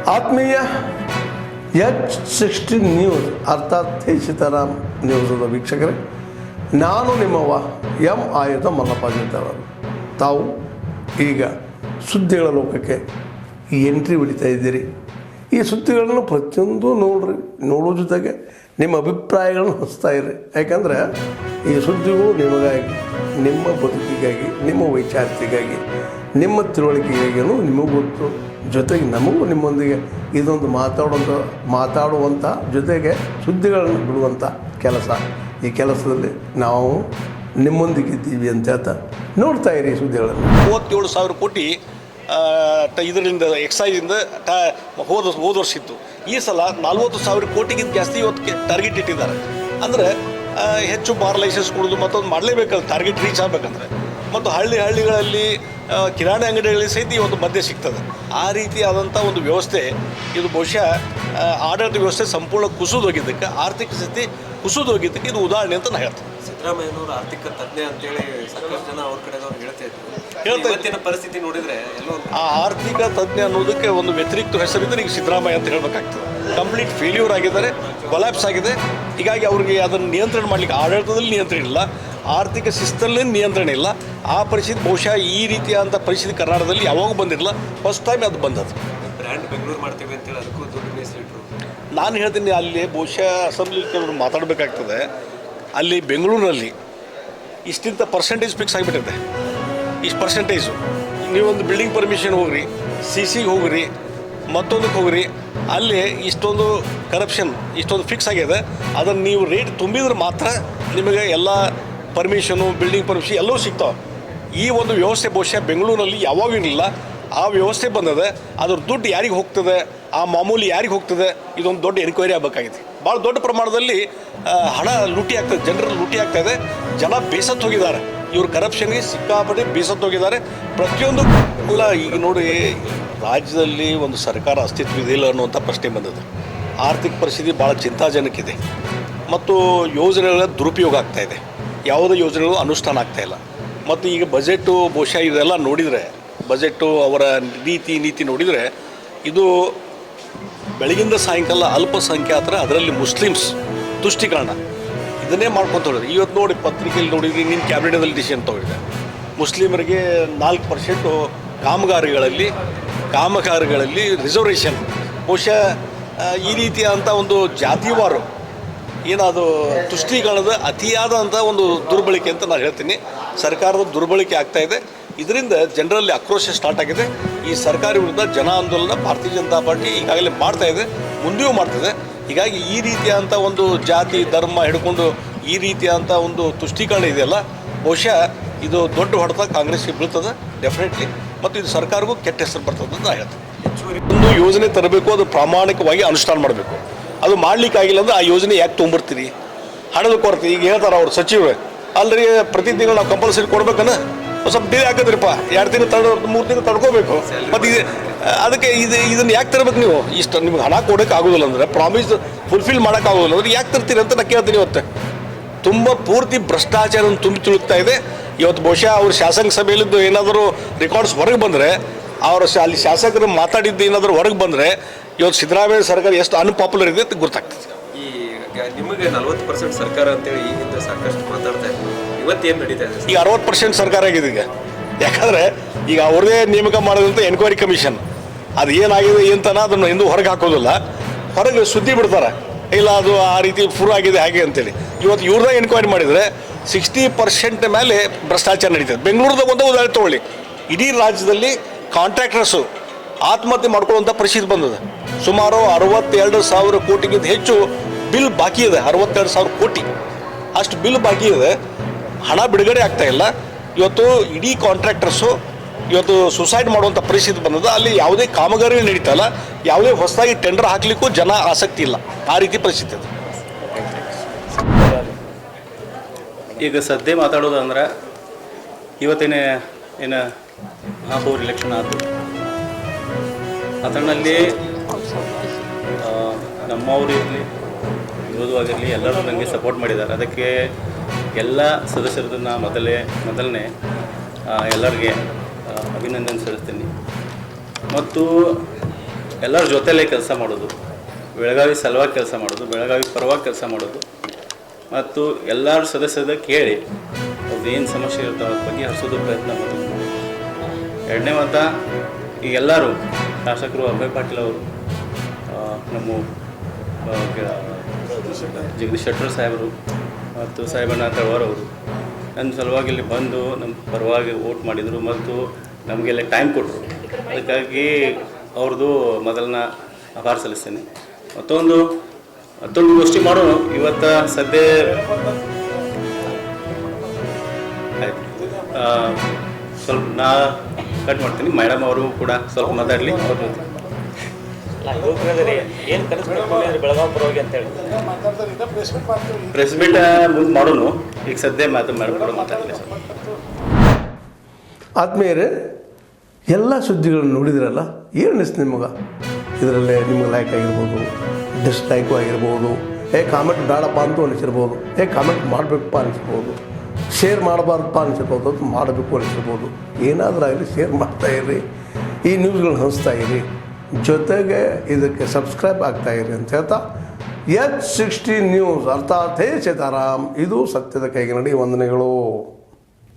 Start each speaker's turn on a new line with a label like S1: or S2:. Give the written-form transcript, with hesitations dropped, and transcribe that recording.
S1: ಆತ್ಮೀಯ H16 news ಅರ್ಥಾತ್ ಸೀತಾರಾಮ್ ನ್ಯೂಸದ ವೀಕ್ಷಕರೇ, ನಾನು ನಿಮ್ಮವ ಎಂ ಆಯುಧ ಮಲ್ಲಪ್ಪ ಜೊತೆಯವರು. ತಾವು ಈಗ ಸುದ್ದಿಗಳ ಲೋಕಕ್ಕೆ ಎಂಟ್ರಿ ಹೊಡಿತಾ ಇದ್ದೀರಿ. ಈ ಸುದ್ದಿಗಳನ್ನು ಪ್ರತಿಯೊಂದು ನೋಡೋ ಜೊತೆಗೆ ನಿಮ್ಮ ಅಭಿಪ್ರಾಯಗಳನ್ನು ಹಚ್ತಾ ಇರಿ. ಯಾಕಂದರೆ ಈ ಸುದ್ದಿಗಳು ನಿಮಗಾಗಿ, ನಿಮ್ಮ ಬದುಕಿಗಾಗಿ, ನಿಮ್ಮ ವೈಚಾರಿಕೆಗಾಗಿ, ನಿಮ್ಮ ತಿಳುವಳಿಕೆಗಾಗಿಯೂ ನಿಮಗೂ ಗೊತ್ತು. ಜೊತೆಗೆ ನಮಗೂ ನಿಮ್ಮೊಂದಿಗೆ ಇದೊಂದು ಮಾತಾಡುವಂಥ ಜೊತೆಗೆ ಸುದ್ದಿಗಳನ್ನು ಬಿಡುವಂಥ ಕೆಲಸ. ಈ ಕೆಲಸದಲ್ಲಿ ನಾವು ನಿಮ್ಮೊಂದಿಗಿದ್ದೀವಿ ಅಂತ ಹೇಳ್ತಾ ನೋಡ್ತಾ ಇರಿ ಸುದ್ದಿಗಳನ್ನು.
S2: 37,000 ಕೋಟಿ ಇದರಿಂದ ಎಕ್ಸೈಸಿಂದ ಹೋದ ವರ್ಷ ಇತ್ತು. ಈ ಸಲ 40,000 ಕೋಟಿಗಿಂತ ಜಾಸ್ತಿ ಇವತ್ತು ಟಾರ್ಗೆಟ್ ಇಟ್ಟಿದ್ದಾರೆ. ಅಂದರೆ ಹೆಚ್ಚು ಬಾರ್ ಲೈಸೆನ್ಸ್ ಕೊಡೋದು ಮತ್ತೊಂದು ಮಾಡಲೇಬೇಕಲ್ಲ ಟಾರ್ಗೆಟ್ ರೀಚ್ ಆಗಬೇಕಂದ್ರೆ. ಮತ್ತು ಹಳ್ಳಿಗಳಲ್ಲಿ ಕಿರಾಣಿ ಅಂಗಡಿಗಳಲ್ಲಿ ಸಹಿತ ಇವತ್ತು ಮದ್ಯ ಸಿಗ್ತದೆ. ಆ ರೀತಿಯಾದಂಥ ಒಂದು ವ್ಯವಸ್ಥೆ ಇದು ಬಹುಶಃ ಆಡಳಿತ ವ್ಯವಸ್ಥೆ ಸಂಪೂರ್ಣ ಕುಸಿದೋಗಿದ್ದಕ್ಕೆ, ಆರ್ಥಿಕ ಸ್ಥಿತಿ ಕುಸಿದೋಗಿದ್ದಕ್ಕೆ ಇದು ಉದಾಹರಣೆ ಅಂತ ನಾನು ಹೇಳ್ತೀನಿ.
S3: ಸಿದ್ದರಾಮಯ್ಯನವರು ಆರ್ಥಿಕ ತಜ್ಞ ಅಂತೇಳಿ ಸಾಕಷ್ಟು ಜನ ಅವ್ರ ಕಡೆದವ್ರು ಹೇಳ್ತಾ ಇವತ್ತಿನ ಪರಿಸ್ಥಿತಿ ನೋಡಿದರೆ ಎಲ್ಲೋ
S2: ಆ ಆರ್ಥಿಕ ತಜ್ಞ ಅನ್ನೋದಕ್ಕೆ ಒಂದು ವ್ಯತಿರಿಕ್ತ ಹೆಸರಿದ್ದರೆ ಈಗ ಸಿದ್ದರಾಮಯ್ಯ ಅಂತ ಹೇಳಬೇಕಾಗ್ತದೆ. ಕಂಪ್ಲೀಟ್ ಫೇಲ್ಯೂರ್ ಆಗಿದ್ದಾರೆ, ಕೊಲ್ಯಾಪ್ಸ್ ಆಗಿದೆ. ಹೀಗಾಗಿ ಅವ್ರಿಗೆ ಅದನ್ನು ನಿಯಂತ್ರಣ ಮಾಡಲಿಕ್ಕೆ ಆಡಳಿತದಲ್ಲಿ ನಿಯಂತ್ರಣ ಇಲ್ಲ, ಆರ್ಥಿಕ ಶಿಸ್ತಲ್ಲಿ ನಿಯಂತ್ರಣ ಇಲ್ಲ. ಆ ಪರಿಸ್ಥಿತಿ ಬಹುಶಃ ಈ ರೀತಿಯಾದಂಥ ಪರಿಸ್ಥಿತಿ ಕರ್ನಾಟಕದಲ್ಲಿ ಯಾವಾಗೂ ಬಂದಿರಲಿಲ್ಲ. ಫಸ್ಟ್ ಟೈಮ್ ಅದು ಬಂದದ್ದು.
S3: ಬ್ರ್ಯಾಂಡ್ ಬೆಂಗಳೂರು ಮಾಡ್ತೀವಿ ಅಂತೇಳಿ ಅದಕ್ಕೂ ದೊಡ್ಡ ಮೀಸಲಿಟ್ಟರು.
S2: ನಾನು ಹೇಳ್ತೀನಿ, ಅಲ್ಲಿ ಬಹುಶಃ ಅಸೆಂಬ್ಲಿ ಕೆಲವರು ಮಾತಾಡಬೇಕಾಗ್ತದೆ. ಅಲ್ಲಿ ಬೆಂಗಳೂರಿನಲ್ಲಿ ಇಷ್ಟಿಂತ ಪರ್ಸೆಂಟೇಜ್ ಫಿಕ್ಸ್ ಆಗಿಬಿಟ್ಟಿದೆ. ಇಷ್ಟು ಪರ್ಸೆಂಟೇಜು ನೀವೊಂದು ಬಿಲ್ಡಿಂಗ್ ಪರ್ಮಿಷನ್ ಹೋಗ್ರಿ, CCಗೆ ಹೋಗ್ರಿ, ಮತ್ತೊಂದಕ್ಕೆ ಹೋಗ್ರಿ, ಅಲ್ಲಿ ಇಷ್ಟೊಂದು ಕರಪ್ಷನ್ ಇಷ್ಟೊಂದು ಫಿಕ್ಸ್ ಆಗಿದೆ. ಅದನ್ನು ನೀವು ರೇಟ್ ತುಂಬಿದ್ರೆ ಮಾತ್ರ ನಿಮಗೆ ಎಲ್ಲ ಪರ್ಮಿಷನು, ಬಿಲ್ಡಿಂಗ್ ಪರ್ಮಿಷನ್ ಎಲ್ಲವೂ ಸಿಗ್ತಾವೆ. ಈ ಒಂದು ವ್ಯವಸ್ಥೆ ಬಹುಶಃ ಬೆಂಗಳೂರಲ್ಲಿ ಯಾವಾಗೂ ಇರಲಿಲ್ಲ. ಆ ವ್ಯವಸ್ಥೆ ಬಂದದೆ. ಅದ್ರ ದುಡ್ಡು ಯಾರಿಗೆ ಹೋಗ್ತದೆ, ಆ ಮಾಮೂಲಿ ಯಾರಿಗೆ ಹೋಗ್ತದೆ, ಇದೊಂದು ದೊಡ್ಡ ಎನ್ಕ್ವೈರಿ ಆಗಬೇಕಾಗಿದೆ. ಭಾಳ ದೊಡ್ಡ ಪ್ರಮಾಣದಲ್ಲಿ ಹಣ ಲೂಟಿ ಆಗ್ತದೆ, ಜನರಲ್ಲಿ ಲೂಟಿ ಆಗ್ತಾಯಿದೆ. ಜನ ಬೇಸತ್ತು ಹೋಗಿದ್ದಾರೆ, ಇವರು ಕರಪ್ಷನ್ಗೆ ಸಿಕ್ಕಾಪಟ್ಟೆ ಬೇಸತ್ತು ಹೋಗಿದ್ದಾರೆ. ಪ್ರತಿಯೊಂದು ಇಲ್ಲ. ಈಗ ನೋಡಿ, ರಾಜ್ಯದಲ್ಲಿ ಒಂದು ಸರ್ಕಾರ ಅಸ್ತಿತ್ವವಿದೆಯಿಲ್ಲ ಅನ್ನುವಂಥ ಪ್ರಶ್ನೆ ಬಂದದ್ದು. ಆರ್ಥಿಕ ಪರಿಸ್ಥಿತಿ ಭಾಳ ಚಿಂತಾಜನಕಿದೆ ಮತ್ತು ಯೋಜನೆಗಳ ದುರುಪಯೋಗ ಆಗ್ತಾಯಿದೆ. ಯಾವುದೇ ಯೋಜನೆಗಳು ಅನುಷ್ಠಾನ ಆಗ್ತಾಯಿಲ್ಲ. ಮತ್ತು ಈಗ ಬಜೆಟು ಬಹುಶಃ ಇದೆಲ್ಲ ನೋಡಿದರೆ, ಬಜೆಟು ಅವರ ನೀತಿ ನೋಡಿದರೆ, ಇದು ಬೆಳಗಿಂದ ಸಾಯಂಕಾಲ ಅಲ್ಪಸಂಖ್ಯಾತರ, ಅದರಲ್ಲಿ ಮುಸ್ಲಿಮ್ಸ್ ತುಷ್ಟೀಕರಣ ಇದನ್ನೇ ಮಾಡ್ಕೊತ ಹೋಗಿದ್ರು. ಇವತ್ತು ನೋಡಿ ಪತ್ರಿಕೆಯಲ್ಲಿ ನೋಡಿದ್ರಿ, ನಿಮ್ಮ ಕ್ಯಾಬಿನೆಟಲ್ಲಿ ಡಿಸಿಷನ್ ತೊಗೊಂಡಿದೆ. ಮುಸ್ಲಿಮರಿಗೆ 4% ಕಾಮಗಾರಿಗಳಲ್ಲಿ ರಿಸರ್ವೇಷನ್. ಬಹುಶಃ ಈ ರೀತಿಯಾದಂಥ ಒಂದು ಜಾತಿವಾರು ಏನದು ತುಷ್ಟೀಕರಣದ ಅತಿಯಾದಂಥ ಒಂದು ದುರ್ಬಳಕೆ ಅಂತ ನಾನು ಹೇಳ್ತೀನಿ. ಸರ್ಕಾರದ ದುರ್ಬಳಕೆ ಆಗ್ತಾಯಿದೆ. ಇದರಿಂದ ಜನರಲ್ಲಿ ಆಕ್ರೋಶ ಸ್ಟಾರ್ಟ್ ಆಗಿದೆ. ಈ ಸರ್ಕಾರ ವಿರುದ್ಧ ಜನ ಆಂದೋಲನ ಭಾರತೀಯ ಜನತಾ ಪಾರ್ಟಿ ಈಗಾಗಲೇ ಮಾಡ್ತಾಯಿದೆ, ಮುಂದೆಯೂ ಮಾಡ್ತದೆ. ಹೀಗಾಗಿ ಈ ರೀತಿಯಾದಂಥ ಒಂದು ಜಾತಿ ಧರ್ಮ ಹಿಡ್ಕೊಂಡು ಈ ರೀತಿಯಾದಂಥ ಒಂದು ತುಷ್ಟೀಕರಣ ಇದೆಯಲ್ಲ, ಬಹುಶಃ ಇದು ದೊಡ್ಡ ಹೊಡೆತ ಕಾಂಗ್ರೆಸ್ಗೆ ಬೀಳ್ತದೆ ಡೆಫಿನೆಟ್ಲಿ. ಮತ್ತು ಇದು ಸರ್ಕಾರಕ್ಕೂ ಕೆಟ್ಟ ಹೆಸರು ಬರ್ತದೆ ಅಂತ ಹೇಳ್ತೀನಿ. ಒಂದು ಯೋಜನೆ ತರಬೇಕು, ಅದು ಪ್ರಾಮಾಣಿಕವಾಗಿ ಅನುಷ್ಠಾನ ಮಾಡಬೇಕು. ಅದು ಮಾಡಲಿಕ್ಕಾಗಿಲ್ಲ ಅಂದರೆ ಆ ಯೋಜನೆ ಯಾಕೆ ತೊಗೊಂಬರ್ತೀರಿ? ಹಣದ ಕೊರತೆ. ಈಗ ಹೇಳ್ತಾರೆ ಅವರು ಸಚಿವರು, ಅಲ್ಲರಿ ಪ್ರತಿ ತಿಂಗಳು ನಾವು ಕಂಪಲ್ಸರಿ ಕೊಡ್ಬೇಕನ್ನ, ಸ್ವಲ್ಪ ಡಿಲೇ ಹಾಕಿದ್ರಿಪ್ಪ, 2 ತಿಂಗಳು 3 ತಿಂಗಳು ತಡ್ಕೋಬೇಕು. ಮತ್ತು ಅದಕ್ಕೆ ಇದನ್ನು ಯಾಕೆ ತರಬೇಕು ನೀವು? ಇಷ್ಟು ನಿಮ್ಗೆ ಹಣ ಕೊಡೋಕೆ ಆಗೋದಿಲ್ಲ ಅಂದರೆ, ಪ್ರಾಮಿಸ್ ಫುಲ್ಫಿಲ್ ಮಾಡೋಕ್ಕಾಗೋದಿಲ್ಲ ಅಂದರೆ ಯಾಕೆ ತರ್ತೀರಿ ಅಂತ ನಾನು ಕೇಳ್ತೀನಿ. ಇವತ್ತು ತುಂಬ ಪೂರ್ತಿ ಭ್ರಷ್ಟಾಚಾರವನ್ನು ತುಂಬಿ ತುಳುಕ್ತಾ ಇದೆ. ಇವತ್ತು ಬಹುಶಃ ಅವ್ರು ಶಾಸನ ಸಭೆಯಲ್ಲಿದ್ದು ಏನಾದರೂ ರೆಕಾರ್ಡ್ಸ್ ಹೊರಗೆ ಬಂದರೆ, ಅವರು ಅಲ್ಲಿ ಶಾಸಕರು ಮಾತಾಡಿದ್ದು ಏನಾದರೂ ಹೊರಗೆ ಬಂದರೆ, ಇವತ್ತು ಸಿದ್ದರಾಮಯ್ಯ ಸರ್ಕಾರ ಎಷ್ಟು ಅನ್ಪಾಪ್ಯುಲರ್ ಇದೆ ಅಂತ ಗೊತ್ತಾಗ್ತದೆ.
S3: ಈಗ ನಿಮಗೆ 40% ಸರ್ಕಾರ ಅಂತೇಳಿ ಈ ಹಿಂದೆ ಸಾಕಷ್ಟು ಮಾತಾಡ್ತಾ ಇದ್ರು. ಇವತ್ತೇನು ನಡೀತಾ ಇದೆ?
S2: ಈಗ 60% ಸರ್ಕಾರ ಆಗಿದೆ. ಈಗ ಯಾಕಂದರೆ ಈಗ ಅವ್ರದೇ ನೇಮಕ ಮಾಡಿದಂಥ ಎನ್ಕ್ವೈರಿ ಕಮಿಷನ್ ಅದು ಏನಾಗಿದೆ ಅಂತನ ಅದನ್ನು ಎಂದೂ ಹೊರಗೆ ಹಾಕೋದಿಲ್ಲ. ಹೊರಗೆ ಸುದ್ದಿ ಬಿಡ್ತಾರೆ, ಇಲ್ಲ ಅದು ಆ ರೀತಿ ಫುಲ್ ಆಗಿದೆ ಹಾಗೆ ಅಂತೇಳಿ. ಇವತ್ತು ಇವ್ರದಾಗ ಎನ್ಕ್ವೈರಿ ಮಾಡಿದರೆ 60% ಮೇಲೆ ಭ್ರಷ್ಟಾಚಾರ ನಡೀತದೆ. ಬೆಂಗಳೂರದಾಗ ಒಂದು ಉದಾಹರಣೆ ತೊಗೊಳ್ಳಿ. ಇಡೀ ರಾಜ್ಯದಲ್ಲಿ ಕಾಂಟ್ರಾಕ್ಟರ್ಸು ಆತ್ಮಹತ್ಯೆ ಮಾಡ್ಕೊಳ್ಳುವಂಥ ಪರಿಸ್ಥಿತಿ ಬಂದಿದೆ. ಸುಮಾರು 62,000 ಕೋಟಿಗಿಂತ ಹೆಚ್ಚು ಬಿಲ್ ಬಾಕಿ ಇದೆ. 62,000 ಕೋಟಿ ಅಷ್ಟು ಬಿಲ್ ಬಾಕಿ ಇದೆ. ಹಣ ಬಿಡುಗಡೆ ಆಗ್ತಾಯಿಲ್ಲ. ಇವತ್ತು ಇಡೀ ಕಾಂಟ್ರಾಕ್ಟರ್ಸು ಇವತ್ತು ಸುಸೈಡ್ ಮಾಡುವಂಥ ಪರಿಸ್ಥಿತಿ ಬಂದದ. ಅಲ್ಲಿ ಯಾವುದೇ ಕಾಮಗಾರಿ ನಡೀತಾ ಇಲ್ಲ, ಯಾವುದೇ ಹೊಸದಾಗಿ ಟೆಂಡರ್ ಹಾಕಲಿಕ್ಕೂ ಜನ ಆಸಕ್ತಿ ಇಲ್ಲ. ಆ ರೀತಿ ಪರಿಸ್ಥಿತಿ ಇದೆ.
S4: ಈಗ ಸದ್ಯ ಮಾತಾಡೋದಂದ್ರೆ ಇವತ್ತೇನೆ ಮಹಾಪೌರ್ ಇಲೆಕ್ಷನ್ ಆಯಿತು. ಅದರಲ್ಲಿ ನಮ್ಮವರು ಇರಲಿ ವಿರೋಧವಾಗಿರಲಿ ಎಲ್ಲರೂ ನನಗೆ ಸಪೋರ್ಟ್ ಮಾಡಿದ್ದಾರೆ. ಅದಕ್ಕೆ ಎಲ್ಲ ಸದಸ್ಯರನ್ನ ಮೊದಲನೇ ಎಲ್ಲರಿಗೆ ಅಭಿನಂದನೆ ಸಲ್ಲಿಸ್ತೀನಿ. ಮತ್ತು ಎಲ್ಲರ ಜೊತೆಲೇ ಕೆಲಸ ಮಾಡೋದು, ಬೆಳಗಾವಿ ಸಲುವಾಗಿ ಕೆಲಸ ಮಾಡೋದು, ಬೆಳಗಾವಿ ಪರವಾಗಿ ಕೆಲಸ ಮಾಡೋದು ಮತ್ತು ಎಲ್ಲರ ಸದಸ್ಯರ ಕೇಳಿ ಅವ್ರದ್ದು ಏನು ಸಮಸ್ಯೆ ಇರ್ತಾವೆ ಅದ್ರ ಬಗ್ಗೆ ಹರಿಸೋದು ಪ್ರಯತ್ನ ಮಾಡೋದು. ಎರಡನೇ ಮಾತ ಈಗ ಎಲ್ಲರೂ ಶಾಸಕರು ಅಭಯ್ ಪಾಟೀಲ್ ಅವರು, ನಮ್ಮ ಜಗದೀಶ್ ಶೆಟ್ಟರ್ ಸಾಹೇಬರು ಮತ್ತು ಸಾಹೇಬಣ್ಣ ತಳವಾರ್ ಅವರು ನನ್ನ ಸಲುವಾಗಿ ಇಲ್ಲಿ ಬಂದು ನಮ್ಮ ಪರವಾಗಿ ವೋಟ್ ಮಾಡಿದರು ಮತ್ತು ನಮಗೆಲ್ಲ ಟೈಮ್ ಕೊಟ್ಟರು. ಅದಕ್ಕಾಗಿ ಅವ್ರದ್ದು ಮೊದಲನ ಆಭಾರ ಸಲ್ಲಿಸ್ತೇನೆ. ಮತ್ತೊಂದು ಗೋಷ್ಠಿ ಮಾಡೋಣ ಇವತ್ತು ಸದ್ಯ ಆಯ್ತು. ಸ್ವಲ್ಪ ನಾ ಕಟ್ ಮಾಡ್ತೀನಿ, ಮೇಡಮ್ ಅವರು ಕೂಡ ಸ್ವಲ್ಪ ಮಾತಾಡಲಿ.
S5: ಏನು ಕಲಿಸ್ಬೇಕು ಬೆಳಗಾವಿ ಪರವಾಗಿ ಅಂತೇಳಿ
S4: ಪ್ರೆಸ್ ಮೀಟ್ ಮುಂದೆ ಮಾಡೋಣ. ಈಗ ಸದ್ಯ ಮೇಡಮ್ ಕೂಡ ಮಾತಾಡಲಿ ಸರ್.
S1: ಆದ್ಮೇಲೆ ಎಲ್ಲ ಸುದ್ದಿಗಳನ್ನು ನೋಡಿದ್ರಲ್ಲ, ಏನು ಅನಿಸ್ತು ನಿಮಗೆ? ಇದರಲ್ಲೇ ನಿಮ್ಗೆ ಲೈಕ್ ಆಗಿರ್ಬೋದು, ಡಿಸ್ಲೈಕು ಆಗಿರ್ಬೋದು, ಕಾಮೆಂಟ್ ಬೇಡಪ್ಪ ಅಂತೂ ಅನಿಸಿರ್ಬೋದು, ಕಾಮೆಂಟ್ ಮಾಡಬೇಕಪ್ಪ ಅನಿಸ್ಬೋದು, ಶೇರ್ ಮಾಡಬಾರ್ದಪ್ಪ ಅನಿಸಿರ್ಬೋದು, ಅದು ಮಾಡಬೇಕು ಅನಿಸಿರ್ಬೋದು. ಏನಾದರೂ ಆಗಲಿ ಶೇರ್ ಮಾಡ್ತಾಯಿರಿ, ಈ ನ್ಯೂಸ್ಗಳನ್ನ ಹಂಚ್ತಾ ಇರಿ, ಜೊತೆಗೆ ಇದಕ್ಕೆ ಸಬ್ಸ್ಕ್ರೈಬ್ ಆಗ್ತಾಯಿರಿ ಅಂತ ಹೇಳ್ತಾ H16 ನ್ಯೂಸ್ ಅರ್ಥಾತ್ ಹೇ ಸೀತಾರಾಮ್, ಇದು ಸತ್ಯದ ಕೈಗೆ ನಡಿ. ವಂದನೆಗಳು.